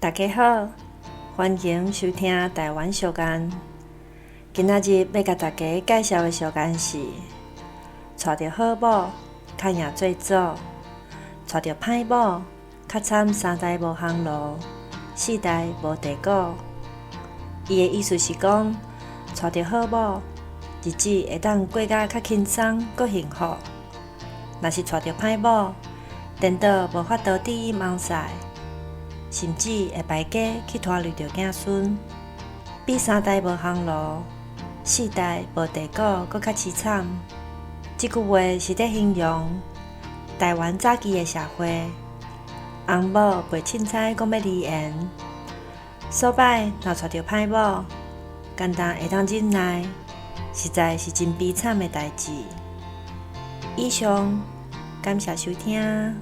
大家好，欢迎收听台湾小干。今仔日要甲大家介绍的小干是：娶着好某，较赢做祖；娶着歹某，较惨三代无行路，四代无地固。伊的意思是讲，娶着好某，日子会当过甲较轻松，阁幸福；若是娶着歹某，颠倒无法度得意忘赛。甚至会败家去拖累着子孙，比三代无行路，四代无地固，搁较凄惨。这句话是在形容台湾早期的社会，翁某袂凊彩讲要离缘，所摆若娶着歹某，简单会当忍耐，实在是真悲惨的代志。以上，感谢收听。